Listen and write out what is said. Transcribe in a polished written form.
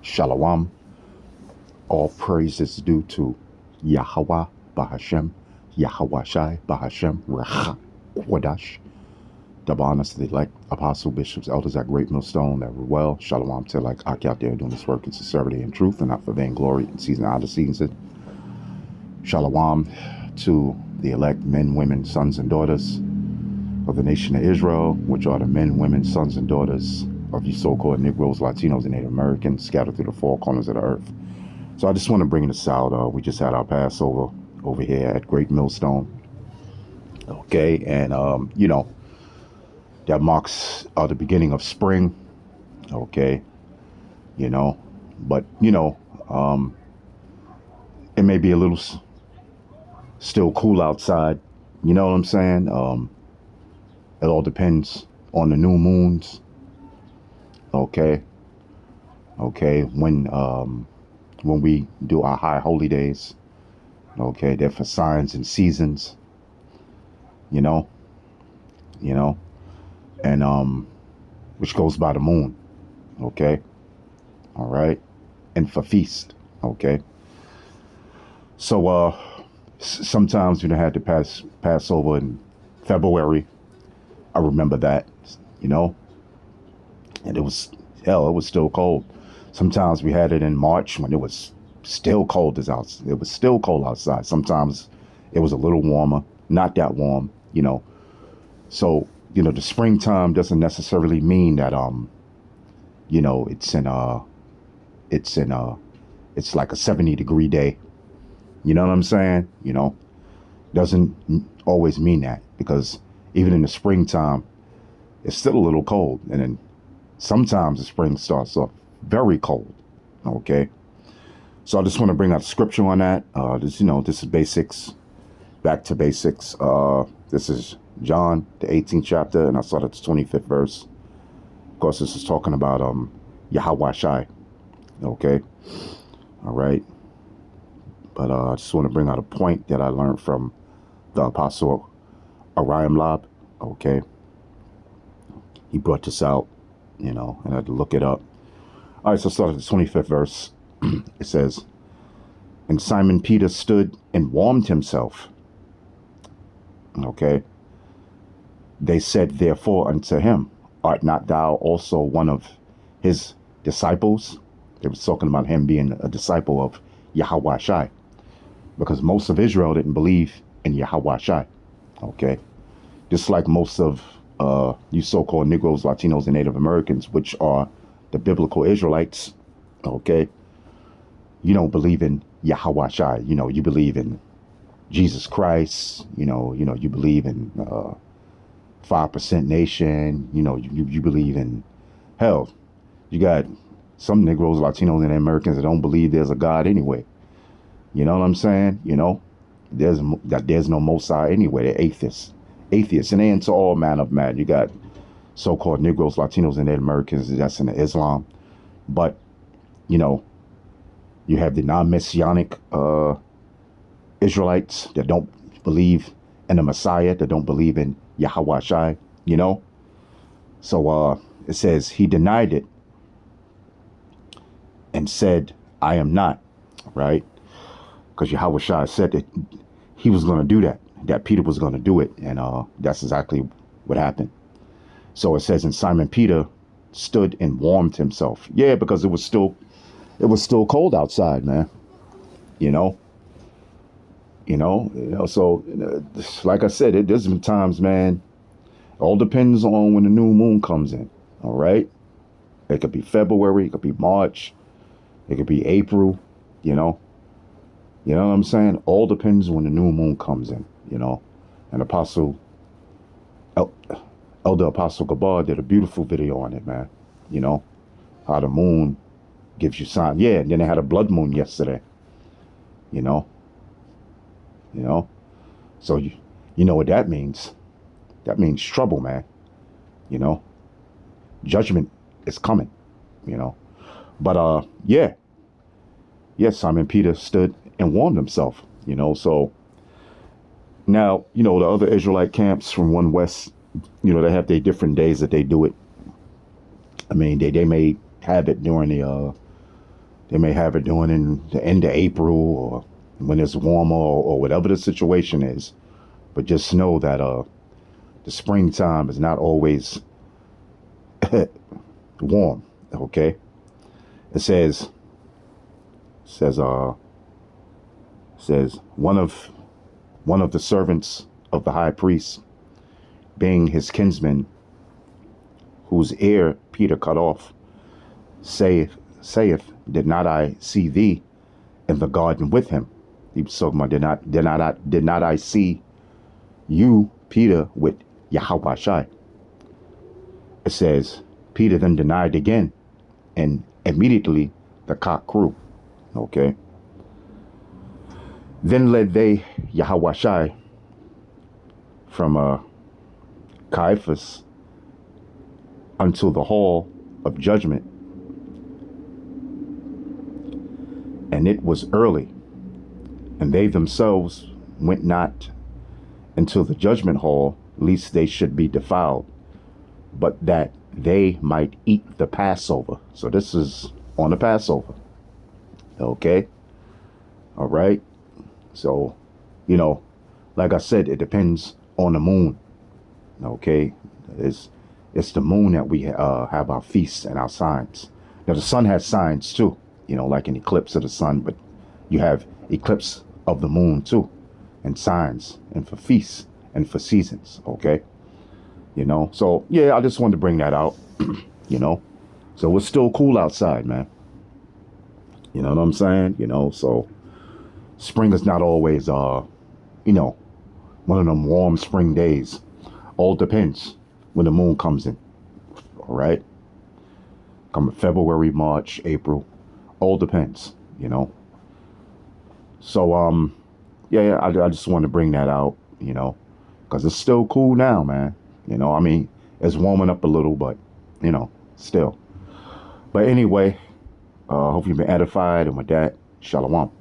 Shalom. All praise is due to Yahweh Bahashem, Yahweh Shai Bahashem, Racha Kwadash. Double honors to the elect apostle, bishops, elders at Great Millstone that were well. Shalom to like Aki out there doing this work in sincerity and truth and not for vainglory and season out of season. Shalom to the elect men, women, sons, and daughters of the nation of Israel, which are the men, women, sons, and daughters of you so-called Negroes, Latinos, and Native Americans scattered through the four corners of the earth. So I just want to bring this out. We just had our Passover over here at Great Millstone. Okay, and that marks the beginning of spring. Okay, but it may be a little still cool outside. You know what I'm saying? It all depends on the new moons. Okay, when we do our high holy days. Okay, they're for signs and seasons. And which goes by the moon. Okay, all right, and for feast. Okay, so sometimes had to pass over in February. I remember that, and it was still cold. Sometimes we had it in March when it was still cold It was still cold outside. Sometimes it was a little warmer, not that warm, So, the springtime doesn't necessarily mean that it's like a 70-degree day. You know what I'm saying? Doesn't always mean that, because even in the springtime, it's still a little cold. And then sometimes the spring starts off very cold. Okay. So I just want to bring out scripture on that. This is basics, back to basics. This is John, the 18th chapter, and I started at the 25th verse. Of course, this is talking about Yahweh Shai. Okay. All right. But I just want to bring out a point that I learned from the apostle Ariam Lab. Okay. He brought this out, and I had to look it up. All right, so start at the 25th verse. It says, "And Simon Peter stood and warmed himself." Okay. "They said therefore unto him, Art not thou also one of his disciples?" They were talking about him being a disciple of Yahweh Shai, because most of Israel didn't believe in Yahweh Shai. Okay. Just like most of you so-called Negroes, Latinos, and Native Americans, which are the biblical Israelites. Okay. You don't believe in Yahweh Shai. You believe in Jesus Christ. You believe in 5% nation. You believe in hell. You got some Negroes, Latinos, and Americans that don't believe there's a God anyway. You know what I'm saying? There's no Most High anyway. They're atheists, and they into all manner of mad. You got so-called Negroes, Latinos, and Native Americans that's into Islam, but you have the non-messianic Israelites that don't believe in the Messiah, that don't believe in Yahweh Shai. So it says he denied it and said, "I am not." Right? Because Yahweh Shai said that he was going to do that Peter was going to do it. And that's exactly what happened. So it says, "And Simon Peter stood and warmed himself." Yeah, because it was still cold outside, man. So like I said, there's been times, man, all depends on when the new moon comes in. All right. It could be February, it could be March, it could be April, You know what I'm saying? All depends when the new moon comes in, And Elder Apostle Gabar did a beautiful video on it, man. How the moon gives you sign. Yeah, and then they had a blood moon yesterday. So you know what that means. That means trouble, man. Judgment is coming, But yeah, Simon Peter stood and warmed himself, So now, the other Israelite camps from One West, they have their different days that they do it. I mean, they may have it during the They may have it doing in the end of April or when it's warmer or whatever the situation is. But just know that the springtime is not always warm. Okay. It says one of the servants of the high priest, being his kinsman, whose ear Peter cut off, saith, did not I see thee in the garden with him? He was talking about, did not I see you, Peter, with Yahweh Shai? It says, Peter then denied again, and immediately the cock crew. Okay. Then led they Yahweh Shai from Caiaphas unto the hall of judgment. And it was early, and they themselves went not into the judgment hall, lest they should be defiled, but that they might eat the Passover. So this is on the Passover. Okay. All right. So, like I said, it depends on the moon. Okay. It's the moon that we have our feasts and our signs. Now, the sun has signs too, like an eclipse of the sun, but you have eclipse of the moon too, and signs, and for feasts and for seasons. Okay. So yeah, I just wanted to bring that out. So it's still cool outside, man. You know what I'm saying? So spring is not always, one of them warm spring days. All depends when the moon comes in. All right. Come February, March, April, all depends, So, yeah, I just want to bring that out, because it's still cool now, man. I mean, it's warming up a little, but, still. But anyway, hope you've been edified. And with that, shalom.